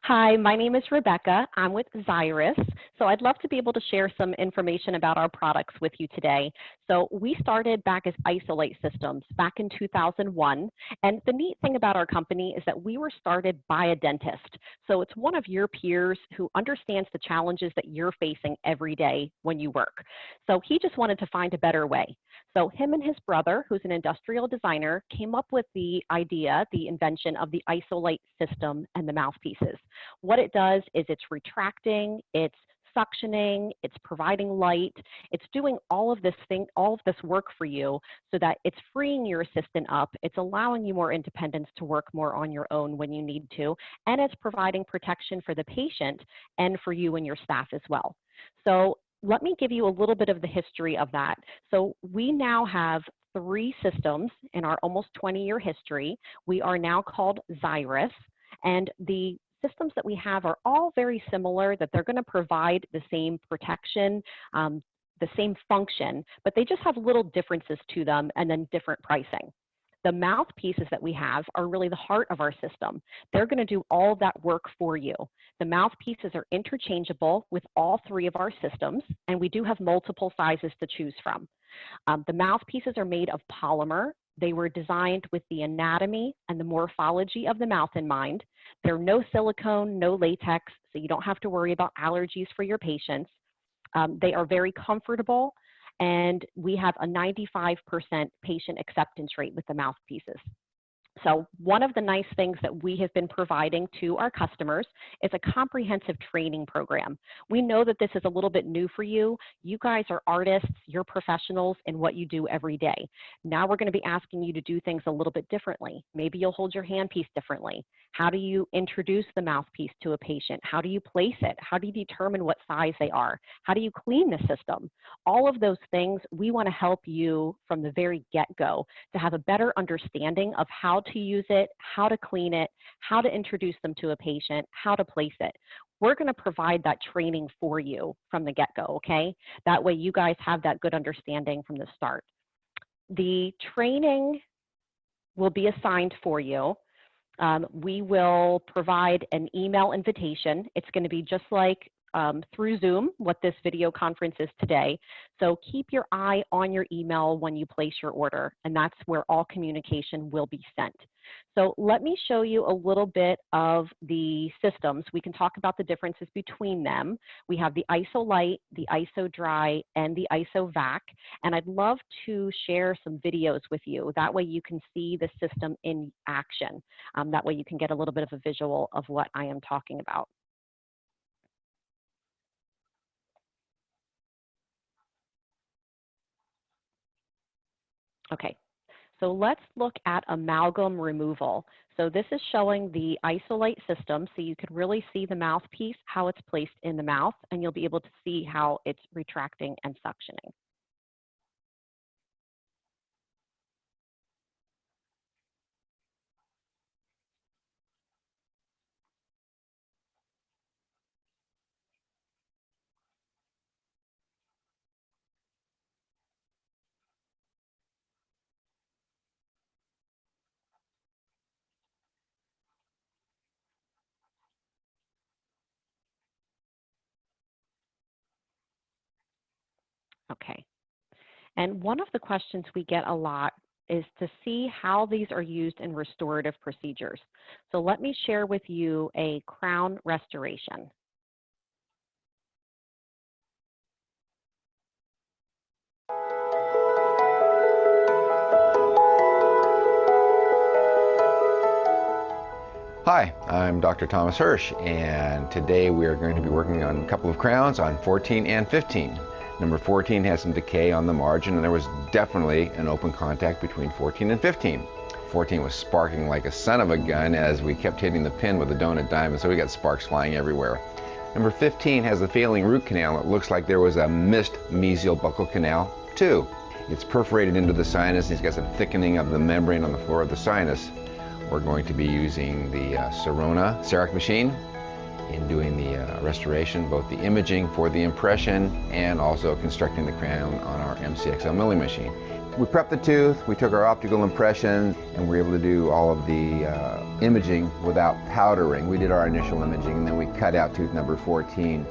Hi, my name is Rebecca. I'm with Xyrus. So I'd love to be able to share some information about our products with you today. So we started back as Isolite Systems back in 2001. And the neat thing about our company is that we were started by a dentist. So it's one of your peers who understands the challenges that you're facing every day when you work. So he just wanted to find a better way. So him and his brother, who's an industrial designer, came up with the idea, the invention of the Isolite system and the mouthpieces. What it does is it's retracting, it's suctioning, it's providing light, it's doing all of this work for you so that it's freeing your assistant up, it's allowing you more independence to work more on your own when you need to, and it's providing protection for the patient and for you and your staff as well. So let me give you a little bit of the history of that. So we now have 3 systems in our almost 20-year history. We are now called Xyrus, and the systems that we have are all very similar, that they're going to provide the same protection, the same function, but they just have little differences to them and then different pricing. The mouthpieces that we have are really the heart of our system. They're going to do all of that work for you. The mouthpieces are interchangeable with all 3 of our systems, and we do have multiple sizes to choose from. The mouthpieces are made of polymer. They were designed with the anatomy and the morphology of the mouth in mind. They're no silicone, no latex, so you don't have to worry about allergies for your patients. They are very comfortable, and we have a 95% patient acceptance rate with the mouthpieces. So one of the nice things that we have been providing to our customers is a comprehensive training program. We know that this is a little bit new for you. You guys are artists, you're professionals in what you do every day. Now we're going to be asking you to do things a little bit differently. Maybe you'll hold your handpiece differently. How do you introduce the mouthpiece to a patient? How do you place it? How do you determine what size they are? How do you clean the system? All of those things, we want to help you from the very get-go to have a better understanding of how to use it, how to clean it, how to introduce them to a patient, how to place it. We're going to provide that training for you from the get-go, okay? That way you guys have that good understanding from the start. The training will be assigned for you. We will provide an email invitation. It's going to be just like through Zoom, what this video conference is today. So keep your eye on your email when you place your order, and that's where all communication will be sent. So let me show you a little bit of the systems. We can talk about the differences between them. We have the Isolite, the IsoDry, and the IsoVac, and I'd love to share some videos with you. That way you can see the system in action. That way you can get a little bit of a visual of what I am talking about. Okay, so let's look at amalgam removal. So this is showing the Isolite system, so you can really see the mouthpiece, how it's placed in the mouth, and you'll be able to see how it's retracting and suctioning. Okay, and one of the questions we get a lot is to see how these are used in restorative procedures. So let me share with you a crown restoration. Hi, I'm Dr. Thomas Hirsch, and today we are going to be working on a couple of crowns on 14 and 15. Number 14 has some decay on the margin, and there was definitely an open contact between 14 and 15. 14 was sparking like a son of a gun as we kept hitting the pin with a donut diamond, so we got sparks flying everywhere. Number 15 has the failing root canal. It looks like there was a missed mesial buccal canal too. It's perforated into the sinus, and he's got some thickening of the membrane on the floor of the sinus. We're going to be using the Sirona CEREC machine in doing the restoration, both the imaging for the impression and also constructing the crown on our MCXL milling machine. We prepped the tooth, we took our optical impressions, and we were able to do all of the imaging without powdering. We did our initial imaging, and then we cut out tooth number 14.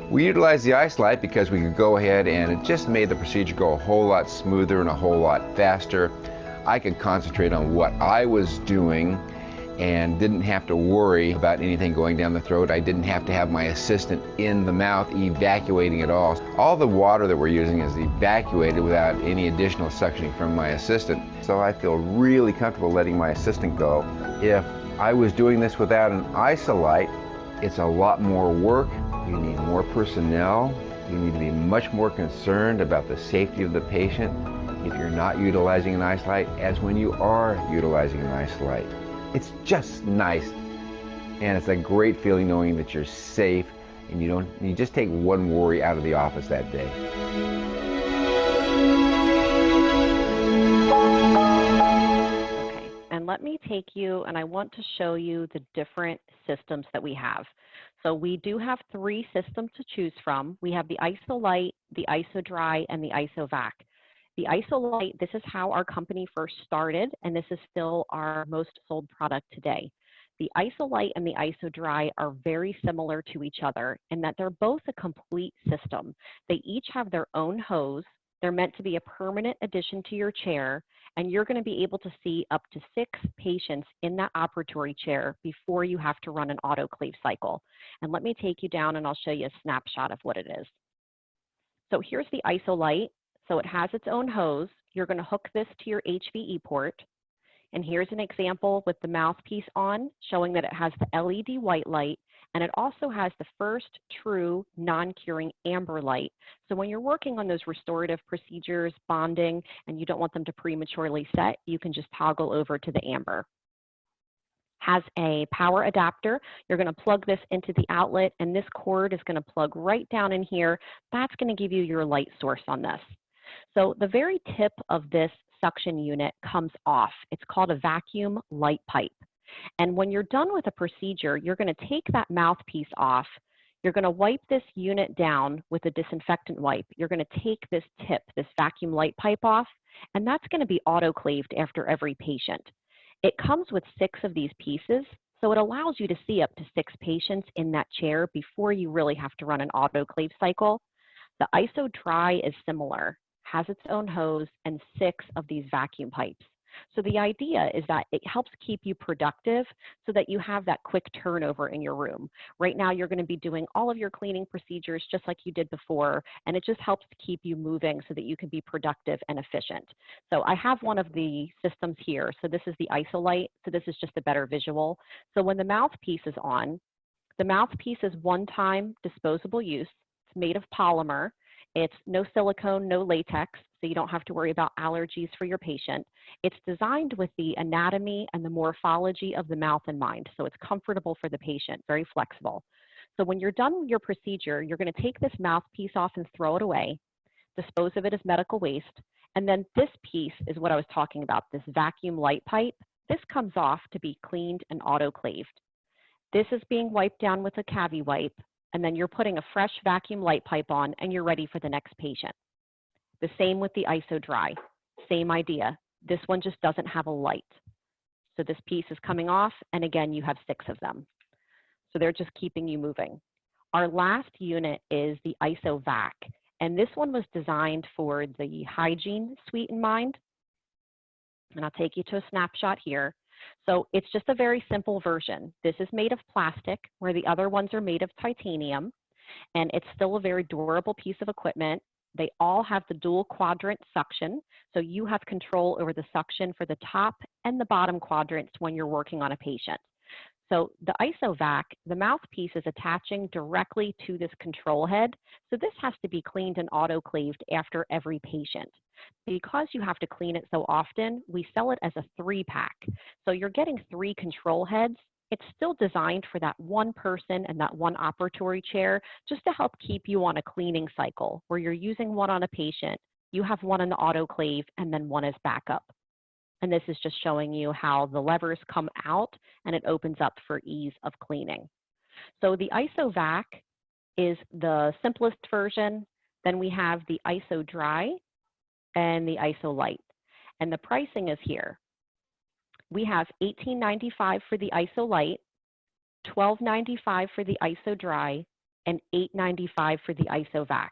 We utilized the Isolite because we could go ahead and it just made the procedure go a whole lot smoother and a whole lot faster. I could concentrate on what I was doing and didn't have to worry about anything going down the throat. I didn't have to have my assistant in the mouth evacuating it all. All the water that we're using is evacuated without any additional suctioning from my assistant. So I feel really comfortable letting my assistant go. If I was doing this without an Isolite, it's a lot more work. You need more personnel. You need to be much more concerned about the safety of the patient if you're not utilizing an Isolite as when you are utilizing an Isolite. It's just nice, and it's a great feeling knowing that you're safe and you just take one worry out of the office that day. Okay, and let me take you, and I want to show you the different systems that we have. So we do have 3 systems to choose from. We have the Isolite, the IsoDry, and the IsoVac. The Isolite, this is how our company first started, and this is still our most sold product today. The Isolite and the IsoDry are very similar to each other in that they're both a complete system. They each have their own hose. They're meant to be a permanent addition to your chair, and you're going to be able to see up to 6 patients in that operatory chair before you have to run an autoclave cycle. And let me take you down and I'll show you a snapshot of what it is. So here's the Isolite. So it has its own hose. You're going to hook this to your HVE port. And here's an example with the mouthpiece on, showing that it has the LED white light, and it also has the first true non-curing amber light. So when you're working on those restorative procedures, bonding, and you don't want them to prematurely set, you can just toggle over to the amber. Has a power adapter. You're going to plug this into the outlet, and this cord is going to plug right down in here. That's going to give you your light source on this. So the very tip of this suction unit comes off. It's called a vacuum light pipe. And when you're done with a procedure, you're going to take that mouthpiece off. You're going to wipe this unit down with a disinfectant wipe. You're going to take this tip, this vacuum light pipe off, and that's going to be autoclaved after every patient. It comes with 6 of these pieces, so it allows you to see up to 6 patients in that chair before you really have to run an autoclave cycle. The IsoDry is similar, has its own hose and 6 of these vacuum pipes. So the idea is that it helps keep you productive so that you have that quick turnover in your room. Right now, you're going to be doing all of your cleaning procedures just like you did before, and it just helps to keep you moving so that you can be productive and efficient. So I have one of the systems here. So this is the Isolite. So this is just a better visual. So when the mouthpiece is on, the mouthpiece is one-time disposable use. It's made of polymer. It's no silicone, no latex, so you don't have to worry about allergies for your patient. It's designed with the anatomy and the morphology of the mouth in mind, so it's comfortable for the patient, very flexible. So when you're done with your procedure, you're going to take this mouthpiece off and throw it away, dispose of it as medical waste, and then this piece is what I was talking about, this vacuum light pipe. This comes off to be cleaned and autoclaved. This is being wiped down with a cavi wipe, and then you're putting a fresh vacuum light pipe on and you're ready for the next patient. The same with the IsoDry, same idea. This one just doesn't have a light. So this piece is coming off, and again, you have 6 of them. So they're just keeping you moving. Our last unit is the IsoVac, and this one was designed for the hygiene suite in mind. And I'll take you to a snapshot here. So it's just a very simple version. This is made of plastic, where the other ones are made of titanium, and it's still a very durable piece of equipment. They all have the dual quadrant suction, so you have control over the suction for the top and the bottom quadrants when you're working on a patient. So the IsoVac, the mouthpiece is attaching directly to this control head, so this has to be cleaned and autoclaved after every patient. Because you have to clean it so often, we sell it as a 3-pack. So you're getting 3 control heads. It's still designed for that one person and that one operatory chair, just to help keep you on a cleaning cycle where you're using one on a patient, you have one in the autoclave, and then one as backup. And this is just showing you how the levers come out and it opens up for ease of cleaning. So the IsoVac is the simplest version. Then we have the IsoDry and the Isolite. and the pricing is here. We have $18.95 for the Isolite, $12.95 for the IsoDry, and $8.95 for the IsoVac.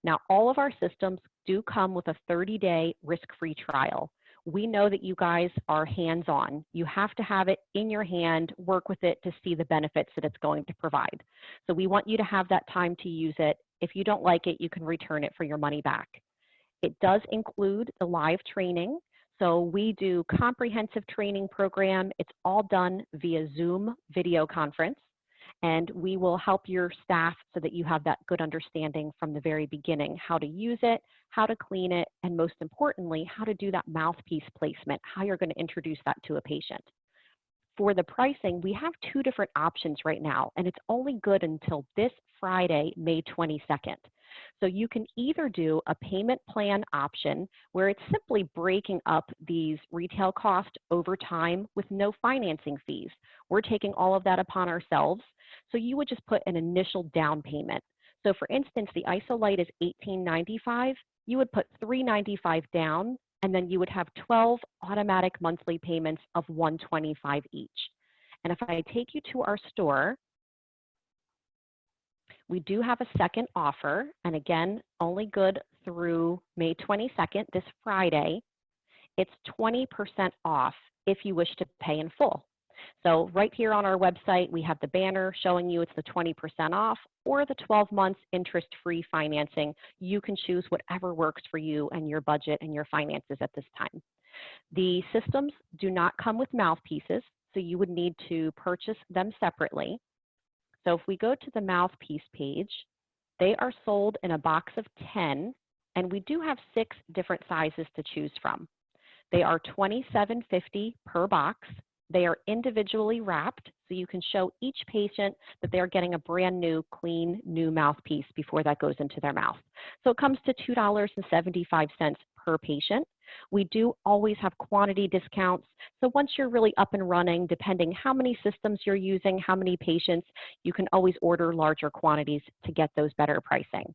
Now, all of our systems do come with a 30-day risk-free trial. We know that you guys are hands-on. You have to have it in your hand, work with it to see the benefits that it's going to provide. So we want you to have that time to use it. If you don't like it, you can return it for your money back. It does include the live training. So we do comprehensive training program. It's all done via Zoom video conference. And we will help your staff so that you have that good understanding from the very beginning, how to use it, how to clean it, and most importantly, how to do that mouthpiece placement, how you're going to introduce that to a patient. For the pricing, we have two different options right now, and it's only good until this Friday, May 22nd. So you can either do a payment plan option where it's simply breaking up these retail costs over time with no financing fees. We're taking all of that upon ourselves. So you would just put an initial down payment. So for instance, the Isolite is $18.95. You would put $3.95 down, and then you would have 12 automatic monthly payments of $125 each. And if I take you to our store, we do have a second offer, and again, only good through May 22nd, this Friday. It's 20% off if you wish to pay in full. So right here on our website, we have the banner showing you it's the 20% off or the 12 months interest-free financing. You can choose whatever works for you and your budget and your finances at this time. The systems do not come with mouthpieces, so you would need to purchase them separately. So if we go to the mouthpiece page, they are sold in a box of 10, and we do have 6 different sizes to choose from. They are $27.50 per box. They are individually wrapped, so you can show each patient that they are getting a brand new, clean, new mouthpiece before that goes into their mouth. So it comes to $2.75 per patient. We do always have quantity discounts. So once you're really up and running, depending how many systems you're using, how many patients, you can always order larger quantities to get those better pricing.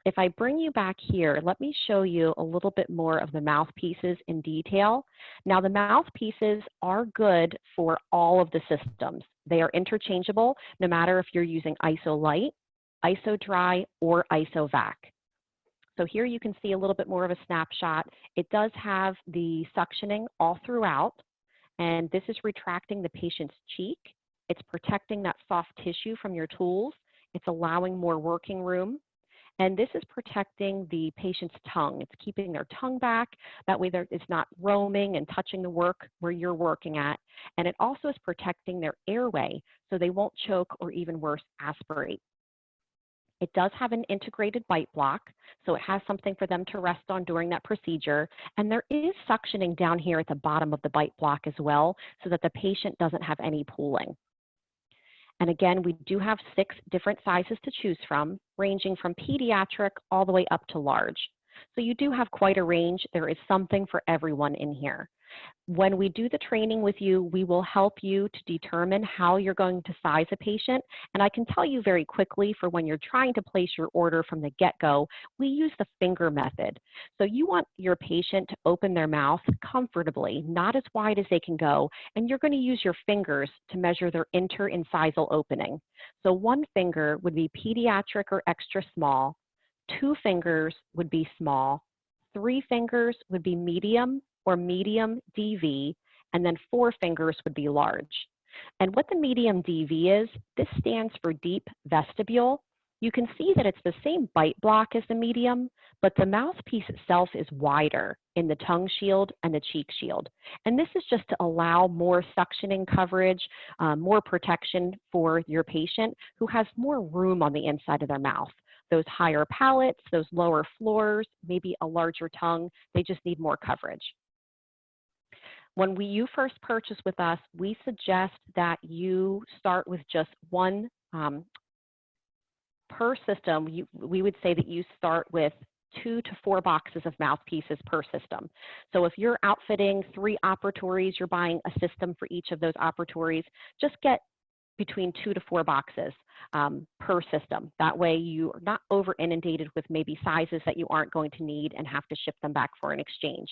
If I bring you back here, let me show you a little bit more of the mouthpieces in detail. Now, the mouthpieces are good for all of the systems. They are interchangeable no matter if you're using Isolite, IsoDry, or IsoVac. So here you can see a little bit more of a snapshot. It does have the suctioning all throughout, and this is retracting the patient's cheek. It's protecting that soft tissue from your tools. It's allowing more working room. And this is protecting the patient's tongue. It's keeping their tongue back. That way it's not roaming and touching the work where you're working at. And it also is protecting their airway so they won't choke or even worse, aspirate. It does have an integrated bite block, so it has something for them to rest on during that procedure. And there is suctioning down here at the bottom of the bite block as well, so that the patient doesn't have any pooling. And again, we do have 6 different sizes to choose from, ranging from pediatric all the way up to large. So you do have quite a range. There is something for everyone in here. When we do the training with you, we will help you to determine how you're going to size a patient. And I can tell you very quickly, for when you're trying to place your order from the get-go, we use the finger method. So you want your patient to open their mouth comfortably, not as wide as they can go, and you're going to use your fingers to measure their interincisal opening. So 1 finger would be pediatric or extra small, 2 fingers would be small, 3 fingers would be medium or medium DV, and then 4 fingers would be large. And what the medium DV is, this stands for deep vestibule. You can see that it's the same bite block as the medium, but the mouthpiece itself is wider in the tongue shield and the cheek shield. And this is just to allow more suctioning coverage, more protection for your patient who has more room on the inside of their mouth. Those higher palates, those lower floors, maybe a larger tongue, they just need more coverage. When you first purchase with us, we suggest that you start with just 1 per system. We would say that you start with 2 to 4 boxes of mouthpieces per system. So if you're outfitting 3 operatories, you're buying a system for each of those operatories, just get between 2 to 4 boxes per system. That way you're not over inundated with maybe sizes that you aren't going to need and have to ship them back for an exchange.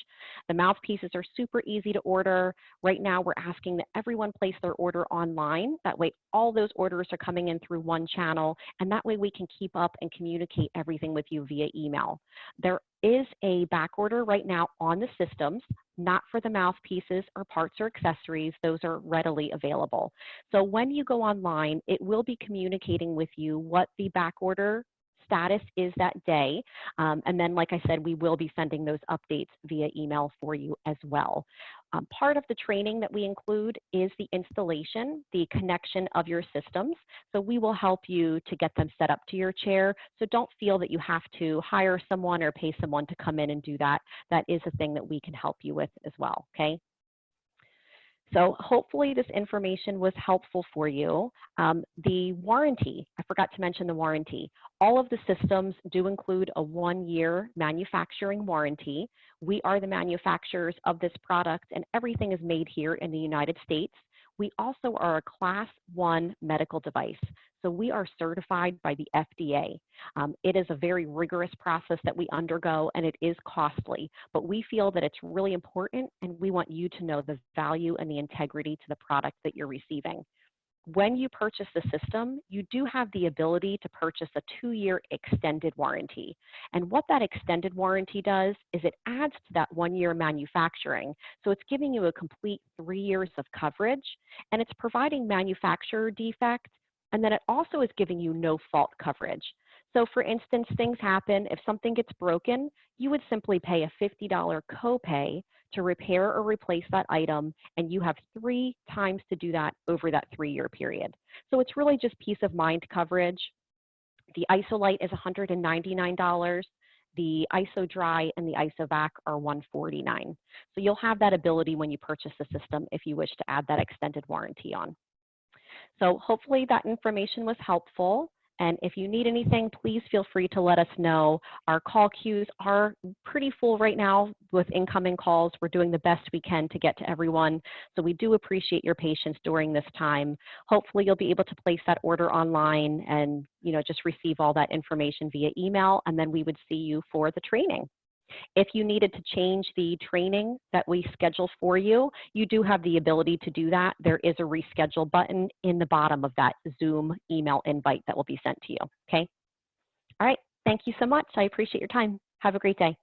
The mouthpieces are super easy to order. Right now we're asking that everyone place their order online. That way all those orders are coming in through one channel, and that way we can keep up and communicate everything with you via email. There is a back order right now on the systems, not for the mouthpieces or parts or accessories. Those are readily available. So when you go online, it will be communicating with you what the back order status is that day. And then, like I said, we will be sending those updates via email for you as well. Part of the training that we include is the installation, the connection of your systems. So we will help you to get them set up to your chair. So don't feel that you have to hire someone or pay someone to come in and do that. That is a thing that we can help you with as well, okay? So hopefully this information was helpful for you. The warranty, I forgot to mention the warranty. All of the systems do include a 1-year manufacturing warranty. We are the manufacturers of this product, and everything is made here in the United States. We also are a Class 1 medical device, so we are certified by the FDA. It is a very rigorous process that we undergo, and it is costly, but we feel that it's really important, and we want you to know the value and the integrity to the product that you're receiving. When you purchase the system, you do have the ability to purchase a 2-year extended warranty. And what that extended warranty does is it adds to that 1-year manufacturing. So it's giving you a complete 3 years of coverage, and it's providing manufacturer defect, and then it also is giving you no fault coverage. So for instance, things happen. If something gets broken, you would simply pay a $50 copay to repair or replace that item, and you have 3 times to do that over that 3-year period. So it's really just peace of mind coverage. The Isolite is $199. The Iso Dry and the Isovac are $149. So you'll have that ability when you purchase the system if you wish to add that extended warranty on. So hopefully that information was helpful. And if you need anything, please feel free to let us know. Our call queues are pretty full right now with incoming calls. We're doing the best we can to get to everyone. So we do appreciate your patience during this time. Hopefully you'll be able to place that order online and just receive all that information via email, and then we would see you for the training. If you needed to change the training that we schedule for you, you do have the ability to do that. There is a reschedule button in the bottom of that Zoom email invite that will be sent to you, okay? All right, thank you so much. I appreciate your time. Have a great day.